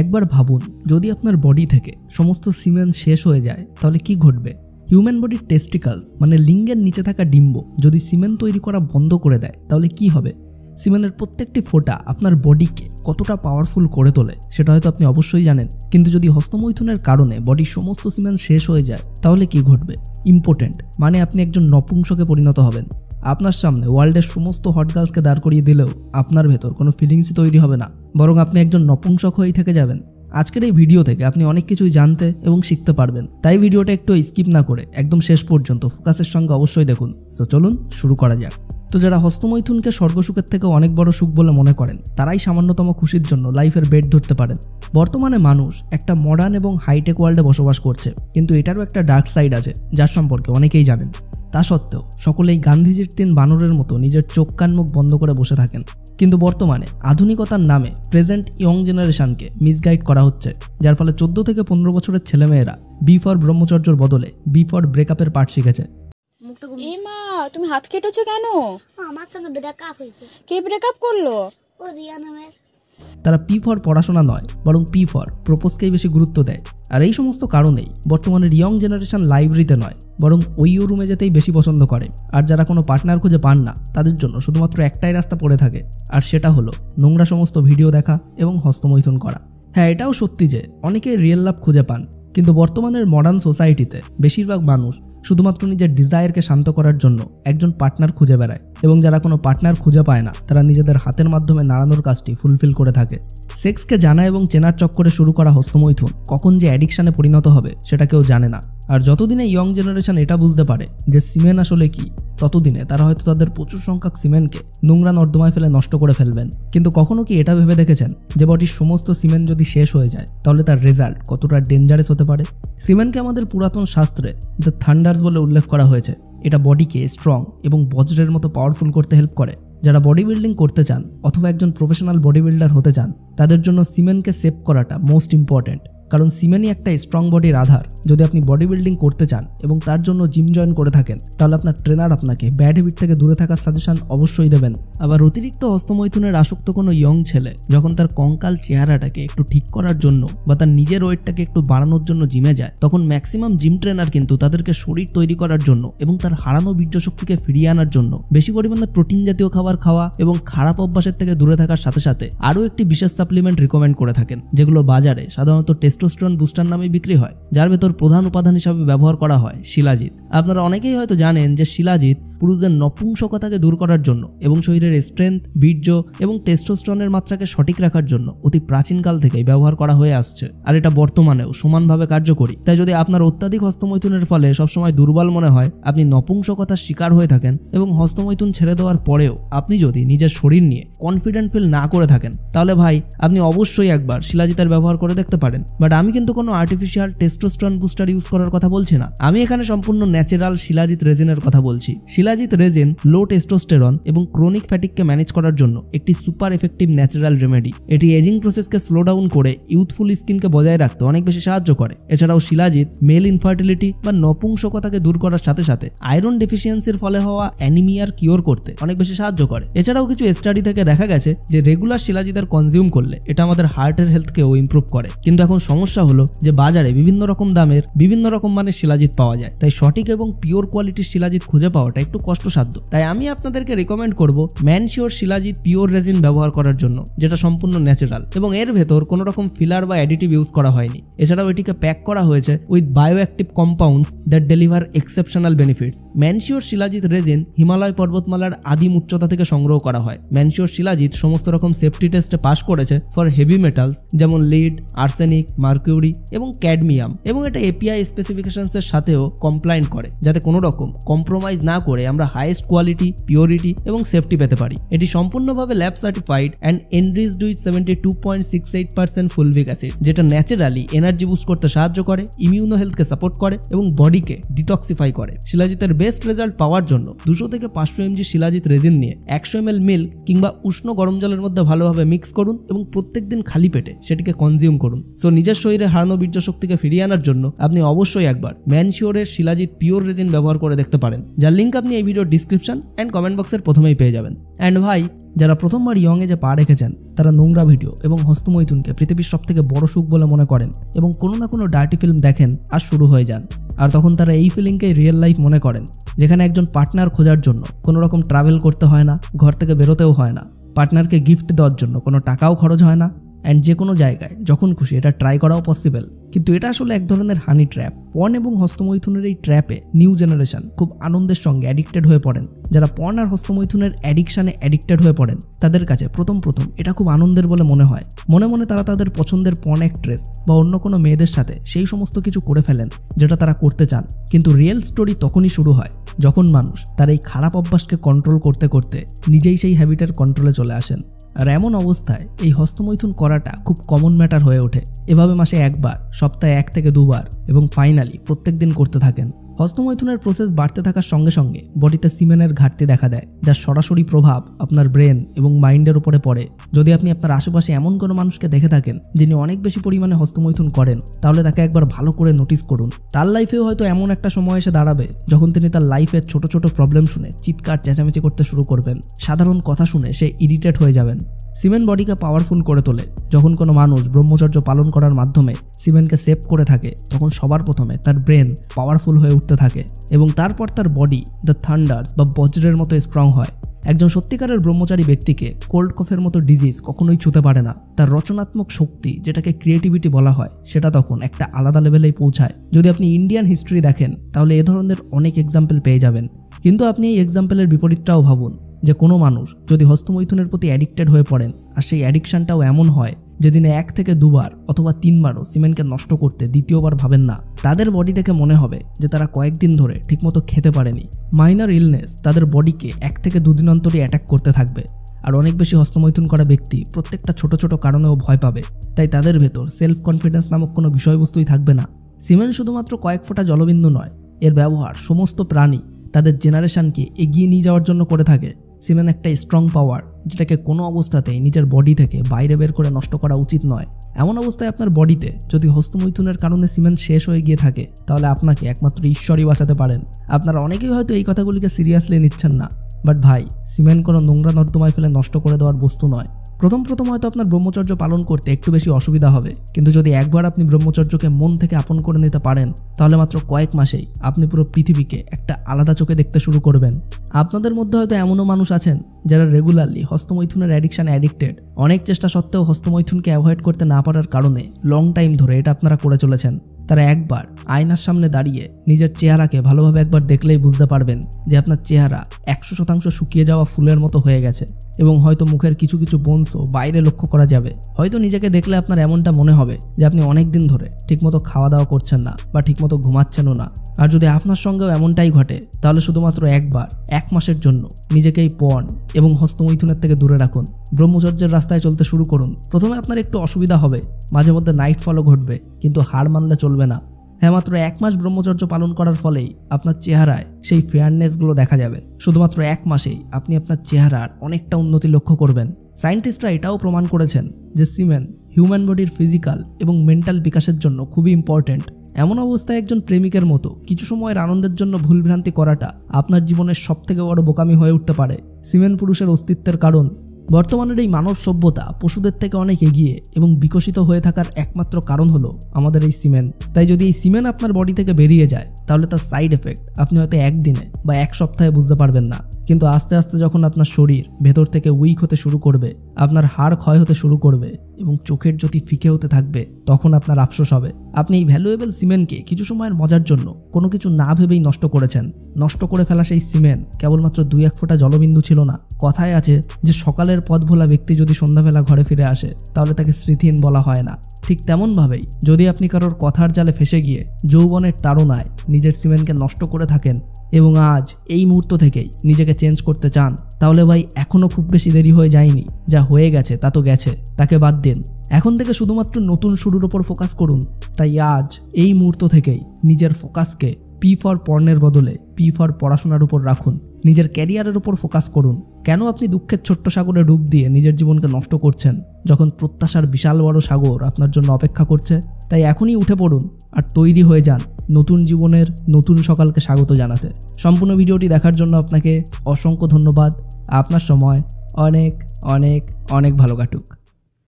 একবার ভাবুন, যদি আপনার বডি থেকে সমস্ত সিমেন শেষ হয়ে যায় তাহলে কি ঘটবে। হিউম্যান বডির টেস্টিকলস মানে লিঙ্গের নিচে থাকা ডিম্ব যদি সিমেন তৈরি করা বন্ধ করে দেয় তাহলে কি হবে। সিমেনের প্রত্যেকটি ফোঁটা আপনার বডিকে কতটা পাওয়ারফুল করে তোলে সেটা হয়তো আপনি অবশ্যই জানেন, কিন্তু যদি হস্তমৈথুনের কারণে বডির সমস্ত সিমেন শেষ হয়ে যায় তাহলে কি ঘটবে। ইম্পর্টেন্ট, মানে আপনি একজন নপুংসকে পরিণত হবেন। আপনার সামনে ওয়ার্ল্ডের সমস্ত হট গার্লসকে দাঁড় করিয়ে দিলেও আপনার ভেতর কোনো ফিলিংসই তৈরি হবে না, বরং আপনি একজন নপুংসক হয়েই থেকে যাবেন। আজকের এই ভিডিও থেকে আপনি অনেক কিছুই জানতে এবং শিখতে পারবেন, তাই ভিডিওটা একটু স্কিপ না করে একদম শেষ পর্যন্ত ফোকাসের সঙ্গে অবশ্যই দেখুন। তো চলুন শুরু করা যাক। তো যারা হস্তমৈথুনকে স্বর্গসুখের থেকে অনেক বড় সুখ বলে মনে করেন তারাই সামান্যতম খুশির জন্য লাইফের বেড ধরতে পারেন। বর্তমানে মানুষ একটা মডার্ন এবং হাইটেক ওয়ার্ল্ডে বসবাস করছে, কিন্তু এটারও একটা ডার্ক সাইড আছে যার সম্পর্কে অনেকেই জানেন। তা সত্ত্বেও সকলেই গান্ধীজির 3 বানরের মতো নিজের চোখ কান মুখ বন্ধ করে বসে থাকেন। কিন্তু বর্তমানে আধুনিকতার নামে প্রেজেন্ট ইয়ং জেনারেশনকে মিসগাইড করা হচ্ছে, যার ফলে 14 থেকে 15 বছরের ছেলেমেয়েরা বি ফর ব্রহ্মচর্যর বদলে বি ফর ব্রেকআপের পাঠ শিখেছে। তুমি হাত কেটেছো কেন? আমার সঙ্গে ব্রেকআপ হয়েছে। কে ব্রেকআপ করলো? ও রিয়া নামের। তারা পি ফর পড়াশোনা নয় বরং পি ফর প্রপোজকেই বেশি গুরুত্ব দেয়। আর এই সমস্ত কারণেই বর্তমানের ইয়ং জেনারেশন লাইব্রেরিতে নয় বরং ওই রুমে যেতেই বেশি পছন্দ করে। আর যারা কোনো পার্টনার খুঁজে পান না তাদের জন্য শুধুমাত্র একটাই রাস্তা পড়ে থাকে, আর সেটা হলো নোংরা সমস্ত ভিডিও দেখা এবং হস্তমৈথুন করা। হ্যাঁ, এটাও সত্যি যে অনেকেই রিয়েল লাভ খুঁজে পান, কিন্তু বর্তমানের মডার্ন সোসাইটিতে বেশিরভাগ মানুষ শুধুমাত্র নিজের ডিজায়ারকে শান্ত করার জন্য একজন পার্টনার খুঁজে বেড়ায়, এবং যারা কোনো পার্টনার খুঁজে পায় না তারা নিজেদের হাতের মাধ্যমে নাড়ানোর কাজটি ফুলফিল করে থাকে। সেক্সকে জানা এবং চেনার চক্করে শুরু করা হস্তমৈথুন কখন যে অ্যাডিকশানে পরিণত হবে সেটা কেউ জানে না। আর যতদিনে ইয়ং জেনারেশন এটা বুঝতে পারে যে সিমেন আসলে কি, ততদিনে তারা হয়তো তাদের প্রচুর সংখ্যক সিমেনকে নোংরা নর্দমায় ফেলে নষ্ট করে ফেলবেন। কিন্তু কখনো কি এটা ভেবে দেখেছেন যে বডির সমস্ত সিমেন যদি শেষ হয়ে যায় তাহলে তার রেজাল্ট কতটা ডেঞ্জারাস হতে পারে। সিমেনকে আমাদের পুরাতন শাস্ত্রে দ্য থান্ডার্স বলে উল্লেখ করা হয়েছে। এটা বডিকে স্ট্রং এবং বজ্রের মতো পাওয়ারফুল করতে হেল্প করে। যারা বডি বিল্ডিং করতে চান অথবা একজন প্রফেশনাল বডি বিল্ডার হতে চান তাদের জন্য সিমেনকে সেভ করাটা মোস্ট ইম্পর্টেন্ট, কারণ সিমেনই একটা স্ট্রং বডির আধার। যদি আপনি বডি বিল্ডিং করতে চান এবং তার জন্য জিম জয়েন করে থাকেন তাহলে আপনার ট্রেনার আপনাকে ব্যাড হ্যাবিট থেকে দূরে থাকার সাজেশন অবশ্যই দেবেন। আবার অতিরিক্ত হস্তমৈথুনের আসক্ত কোনো ইয়ং ছেলে যখন তার কঙ্কাল চেহারাটাকে একটু ঠিক করার জন্য বা তার নিজের ওয়েটটাকে একটু বাড়ানোর জন্য জিমে যায়, তখন ম্যাক্সিমাম জিম ট্রেনার কিন্তু তাদেরকে শরীর তৈরি করার জন্য এবং তার হারানো বীর্য শক্তিকে ফিরিয়ে আনার জন্য বেশি পরিমাণে প্রোটিন জাতীয় খাবার খাওয়া এবং খারাপ অভ্যাসের থেকে দূরে থাকার সাথে সাথে আরও একটি বিশেষ সাপ্লিমেন্ট রিকমেন্ড করে থাকেন, যেগুলো বাজারে সাধারণত টেস্টোস্টেরন বুস্টার নামে বিক্রি হয়, যার ভেতর প্রধান উপাদান হিসাবে ব্যবহার করা হয় শিলাজিৎ। আপনারা অনেকেই হয়তো জানেন যে শিলাজিৎ পুরুষদের নপুংসকতাকে দূর করার জন্য এবং শরীরের স্ট্রেংথ, বীর্য এবং টেস্টোস্টেরনের মাত্রাকে সঠিক রাখার জন্য অতি প্রাচীনকাল থেকেই ব্যবহার করা হয়ে আসছে, আর এটা বর্তমানেও সমানভাবে কার্যকরী। তাই যদি আপনার অত্যাধিক হস্তমৈথুনের ফলে সবসময় দুর্বল মনে হয়, আপনি নপুংসকতার শিকার হয়ে থাকেন এবং হস্তমৈথুন ছেড়ে দেওয়ার পরেও আপনি যদি নিজের শরীর নিয়ে কনফিডেন্ট ফিল না করে থাকেন, তাহলে ভাই আপনি অবশ্যই একবার শিলাজিতের ব্যবহার করে দেখতে পারেন। বাট আমি কিন্তু কোনো আর্টিফিশিয়াল টেস্টোস্টেরন বুস্টার ইউজ করার কথা বলছি না, আমি এখানে সম্পূর্ণ ন্যাচারাল শিলাজিৎ রেজিনের কথা বলছি। শিলাজিৎ রেজিন লো টেস্টোস্টেরন এবং ক্রনিক ফ্যাটিককে ম্যানেজ করার জন্য একটি সুপার এফেক্টিভ ন্যাচারাল রেমেডি। এটি এজিং প্রসেসকে স্লো ডাউন করে ইউথফুল স্কিনকে বজায় রাখতে অনেক বেশি সাহায্য করে। এছাড়াও শিলাজিৎ মেল ইনফার্টিলিটি বা নপুংসকতাকে দূর করার সাথে সাথে আয়রন ডেফিসিয়েন্সির ফলে হওয়া অ্যানিমিয়ার কিওর করতে অনেক বেশি সাহায্য করে। এছাড়াও কিছু স্টাডি থেকে দেখা গেছে যে রেগুলার শিলাজিতের কনজিউম করলে এটা আমাদের হার্টের হেলথকেও ইমপ্রুভ করে। কিন্তু এখন সমস্যা হলো যে বাজারে বিভিন্ন রকম দামের বিভিন্ন রকম মানের শিলাজিৎ পাওয়া যায়, তাই সঠিক এবং পিওর কোয়ালিটির শিলাজিৎ খুঁজে পাওয়াটা একটু কষ্টসাধ্য। তাই আমি আপনাদেরকে রিকমেন্ড করব ম্যানশিওর শিলাজিৎ পিওর রেজিন ব্যবহার করার জন্য, যেটা সম্পূর্ণ ন্যাচারাল এবং এর ভেতর কোনো রকম ফিলার বা অ্যাডিটিভ ইউজ করা হয়নি। এছাড়াও এটিকে প্যাক করা হয়েছে with bioactive compounds that deliver exceptional benefits. ম্যানশিওর শিলাজিৎ রেজিন হিমালয় পর্বতমালার আদিম উচ্চতা থেকে সংগ্রহ করা হয়। ম্যানশিওর শিলাজিৎ সমস্ত রকম সেফটি টেস্টে পাস করেছে ফর হেভি মেটালস যেমন লিড, আর্সেনিক, মার্কিউরি এবং ক্যাডমিয়াম, এবং এটা এপিআই স্পেসিফিকেশনসের সাথেও কমপ্লায়েন্ট করে, যাতে কোনো রকম কম্প্রোমাইজ না করে আমরা হাইয়েস্ট কোয়ালিটি, পিওরিটি এবং সেফটি পেতে পারি। এটি সম্পূর্ণভাবে lab certified and enriched with 72.68% fulvic acid, যেটা ন্যাচারালি এনার্জি বুস্ট করতে সাহায্য করে, ইমিউনো হেলথকে সাপোর্ট করে এবং বডিকে ডিটক্সিফাই করে। শিলাজিতের বেস্ট রেজাল্ট পাওয়ার জন্য 200 থেকে 500 mg শিলাজিৎ রেজিন নিয়ে 100 ml মিল্ক কিংবা উষ্ণ গরম জলের মধ্যে ভালোভাবে মিক্স করুন এবং প্রত্যেকদিন খালি পেটে সেটিকে কনজিউম করুন। সো নিজের নিজের শরীরে হারানো বীর্য শক্তিকে ফিরিয়ে আনার জন্য আপনি অবশ্যই একবার ম্যানশিওরের শিলাজিৎ পিওর রেজিন ব্যবহার করে দেখতে পারেন, যার লিঙ্ক আপনি এই ভিডিওর ডিসক্রিপশন অ্যান্ড কমেন্ট বক্সের প্রথমেই পেয়ে যাবেন। অ্যান্ড ভাই, যারা প্রথমবার ইয়ং এজে পা রেখেছেন তারা নোংরা ভিডিও এবং হস্তমৈথুনকে পৃথিবীর সবথেকে বড় সুখ বলে মনে করেন এবং কোনো না কোনো ডার্টি ফিল্ম দেখেন আর শুরু হয়ে যান। আর তখন তারা এই ফিলিংকেই রিয়েল লাইফ মনে করেন, যেখানে একজন পার্টনার খোঁজার জন্য কোনো রকম ট্রাভেল করতে হয় না, ঘর থেকে বেরোতেও হয় না, পার্টনারকে গিফট দেওয়ার জন্য কোনো টাকাও খরচ হয় না, অ্যান্ড যে কোনো জায়গায় যখন খুশি এটা ট্রাই করাও পসিবল। কিন্তু এটা আসলে এক ধরনের হানি ট্র্যাপ। পর্ন এবং হস্তমৈথুনের এই ট্র্যাপে নিউ জেনারেশন খুব আনন্দের সঙ্গে অ্যাডিক্টেড হয়ে পড়েন। যারা পর্ন আর হস্তমৈথুনের অ্যাডিকশানে অ্যাডিক্টেড হয়ে পড়েন তাদের কাছে প্রথম এটা খুব আনন্দের বলে মনে হয়। মনে মনে তারা তাদের পছন্দের পর্ন অ্যাক্ট্রেস বা অন্য কোনো মেয়েদের সাথে সেই সমস্ত কিছু করে ফেলেন যেটা তারা করতে চান। কিন্তু রিয়েল স্টোরি তখনই শুরু হয় যখন মানুষ তার এই খারাপ অভ্যাসকে কন্ট্রোল করতে করতে নিজেই সেই হ্যাবিটের কন্ট্রোলে চলে আসেন। আর এমন অবস্থায় এই হস্তমৈথুন করাটা খুব কমন ম্যাটার হয়ে ওঠে। এভাবে মাসে একবার, সপ্তাহে 1 থেকে 2 বার এবং ফাইনালি প্রত্যেক দিন করতে থাকেন। হস্তমৈথুনের প্রসেস বাড়তে থাকার সঙ্গে সঙ্গে বডিতে সিমেনের ঘাটতি দেখা দেয়, যার সরাসরি প্রভাব আপনার ব্রেন এবং মাইন্ডের উপরে পড়ে। যদি আপনি আপনার আশেপাশে এমন কোনো মানুষকে দেখে থাকেন যিনি অনেক বেশি পরিমাণে হস্তমৈথুন করেন, তাহলে তাকে একবার ভালো করে নোটিস করুন। তার লাইফেও হয়তো এমন একটা সময় এসে দাঁড়াবে যখন তিনি তার লাইফের ছোট ছোট প্রবলেম শুনে চিৎকার চেঁচামেচি করতে শুরু করবেন। সাধারণ কথা শুনে সে ইরিটেট হয়ে যাবেন। সিমেন বডিকে পাওয়ারফুল করে তোলে। যখন কোনো মানুষ ব্রহ্মচর্য পালন করার মাধ্যমে সিমেনকে সেভ করে থাকে, তখন সবার প্রথমে তার ব্রেন পাওয়ারফুল হয়ে উঠতে থাকে এবং তারপর তার বডি দ্য থান্ডার্স বা বজ্রের মতো স্ট্রং হয়। একজন সত্যিকারের ব্রহ্মচারী ব্যক্তিকে কোল্ড কফের মতো ডিজিজ কখনোই ছুতে পারে না। তার রচনাত্মক শক্তি, যেটাকে ক্রিয়েটিভিটি বলা হয়, সেটা তখন একটা আলাদা লেভেলেই পৌঁছায়। যদি আপনি ইন্ডিয়ান হিস্ট্রি দেখেন তাহলে এ ধরনের অনেক এক্সাম্পল পেয়ে যাবেন। কিন্তু আপনি এই এক্সাম্পলের বিপরীতটাও ভাবুন, যে কোনো মানুষ যদি হস্তমৈথুনের প্রতি অ্যাডিক্টেড হয়ে পড়েন আর সেই অ্যাডিকশনটাও এমন হয় যে দিনে 1 থেকে 2 বার অথবা 3 বারও সিমেনকে নষ্ট করতে দ্বিতীয়বার ভাবেন না, তাদের বডি দেখে মনে হবে যে তারা কয়েকদিন ধরে ঠিকমতো খেতে পারেনি। মাইনর ইলনেস তাদের বডিকে 1 থেকে 2 দিন অন্তরই অ্যাটাক করতে থাকবে। আর অনেক বেশি হস্তমৈথুন করা ব্যক্তি প্রত্যেকটা ছোট ছোট কারণেও ভয় পাবে, তাই তাদের ভেতর সেলফ কনফিডেন্স নামক কোনো বিষয়বস্তুই থাকবে না। সিমেন শুধুমাত্র কয়েক ফোঁটা জলবিন্দু নয়, এর ব্যবহার সমস্ত প্রাণী তাদের জেনারেশনকে এগিয়ে নিয়ে যাওয়ার জন্য করে থাকে। সিমেন একটা স্ট্রং পাওয়ার, যেটাকে কোনো অবস্থাতেই নিজের বডি থেকে বাইরে বের করে নষ্ট করা উচিত নয়। এমন অবস্থায় আপনার বডিতে যদি হস্তমৈথুনের কারণে সিমেন শেষ হয়ে গিয়ে থাকে, তাহলে আপনাকে একমাত্র ঈশ্বরই বাঁচাতে পারেন। আপনারা অনেকেই হয়তো এই কথাগুলিকে সিরিয়াসলি নিচ্ছেন না, বাট ভাই, সিমেন কোনো নোংরা নর্দমায় ফেলে নষ্ট করে দেওয়ার বস্তু নয়। প্রথম হয়তো আপনার ব্রহ্মচর্য পালন করতে একটু বেশি অসুবিধা হবে, কিন্তু যদি একবার আপনি ব্রহ্মচর্যকে মন থেকে আপন করে নিতে পারেন, তাহলে মাত্র কয়েক মাসেই আপনি পুরো পৃথিবীকে একটা আলাদা চোখে দেখতে শুরু করবেন। আপনাদের মধ্যে হয়তো এমনও মানুষ আছেন যারা রেগুলারলি হস্তমৈথুনের অ্যাডিকশানে অ্যাডিক্টেড। অনেক চেষ্টা সত্ত্বেও হস্তমৈথুনকে অ্যাভয়েড করতে না পারার কারণে লং টাইম ধরে এটা আপনারা করে চলেছেন। তারা একবার আয়নার সামনে দাঁড়িয়ে নিজের চেহারাকে ভালোভাবে একবার দেখলেই বুঝতে পারবেন যে আপনার চেহারা 100% শুকিয়ে যাওয়া ফুলের মতো হয়ে গেছে এবং হয়তো মুখের কিছু কিছু বোনসও বাইরে লক্ষ্য করা যাবে। হয়তো নিজেকে দেখলে আপনার এমনটা মনে হবে যে আপনি অনেক দিন ধরে ঠিকমতো খাওয়া দাওয়া করছেন না বা ঠিকমতো ঘুমাচ্ছেনও না। আর যদি আপনার সঙ্গেও এমনটাই ঘটে, তাহলে শুধুমাত্র একবার 1 মাসের জন্য নিজেকে এই পর্ন এবং হস্তমৈথুনের থেকে দূরে রাখুন। ব্রহ্মচর্যের রাস্তায় চলতে শুরু করুন। প্রথমে আপনার একটু অসুবিধা হবে, মাঝে মধ্যে নাইট ফলও ঘটবে, কিন্তু হার মানলে চলবে না। হ্যাঁ, মাত্র 1 মাস ব্রহ্মচর্য পালন করার ফলেই আপনার চেহারায় সেই ফেয়ারনেসগুলো দেখা যাবে। শুধুমাত্র 1 মাসেই আপনি আপনার চেহারার অনেকটা উন্নতি লক্ষ্য করবেন। সায়েন্টিস্টরা এটাও প্রমাণ করেছেন যে সিমেন হিউম্যান বডির ফিজিক্যাল এবং মেন্টাল বিকাশের জন্য খুবই ইম্পর্টেন্ট। এমন অবস্থায় একজন প্রেমিকের মতো কিছু সময়ের আনন্দের জন্য ভুলভ্রান্তি করাটা আপনার জীবনের সবথেকে বড় বোকামি হয়ে উঠতে পারে। সিমেন পুরুষের অস্তিত্বের কারণ। বর্তমানের এই মানব সভ্যতা পশুদের থেকে অনেক এগিয়ে এবং বিকশিত হয়ে থাকার একমাত্র কারণ হলো আমাদের এই সিমেন। তাই যদি এই সিমেন আপনার বডি থেকে বেরিয়ে যায়, তাহলে তার সাইড এফেক্ট আপনি হয়তো 1 দিনে বা 1 সপ্তাহে বুঝতে পারবেন না, কিন্তু আস্তে আস্তে যখন আপনার শরীর ভেতর থেকে উইক হতে শুরু করবে, আপনার হাড় ক্ষয় হতে শুরু করবে এবং চোখের জ্যোতি ফিকে হতে থাকবে, তখন আপনার আফসোস হবে। আপনি এই ভ্যালুয়েবল সিমেনকে কিছু সময়ের মজার জন্য কোনো কিছু না ভেবেই নষ্ট করেছেন। নষ্ট করে ফেলা সেই সিমেন কেবলমাত্র 2-1 ফোঁটা জলবিন্দু ছিল না। কথায় আছে যে সকালের পথ ভোলা ব্যক্তি যদি সন্ধ্যাবেলা ঘরে ফিরে আসে, তাহলে তাকে স্মৃতিহীন বলা হয় না। ঠিক তেমনভাবেই যদি আপনি কারোর কথার জালে ফেসে গিয়ে যৌবনের তাড়নায় নিজের সিমেনকে নষ্ট করে থাকেন এবং আজ এই মুহূর্ত থেকেই নিজেকে চেঞ্জ করতে চান, তাহলে ভাই এখনো খুব বেশি দেরি হয়ে যায়নি। যা হয়ে গেছে তা তো গেছে, তাকে বাদ দিন। এখন থেকে শুধুমাত্র নতুন শুরুর উপর ফোকাস করুন। তাই আজ এই মুহূর্ত থেকেই নিজের ফোকাসকে পি ফর পর্নের বদলে পি ফর পড়াশোনার উপর রাখুন। নিজের ক্যারিয়ারের ওপর ফোকাস করুন। কেন আপনি দুঃখের ছোট্ট সাগরে ডুব দিয়ে নিজের জীবনকে নষ্ট করছেন যখন প্রত্যাশার বিশাল বড় সাগর আপনার জন্য অপেক্ষা করছে? তাই এখনই উঠে পড়ুন আর তৈরি হয়ে যান নতুন জীবনের নতুন সকালকে স্বাগত জানাতে। সম্পূর্ণ ভিডিওটি দেখার জন্য আপনাকে অসংখ্য ধন্যবাদ। আপনার সময় অনেক অনেক অনেক ভালো কাটুক।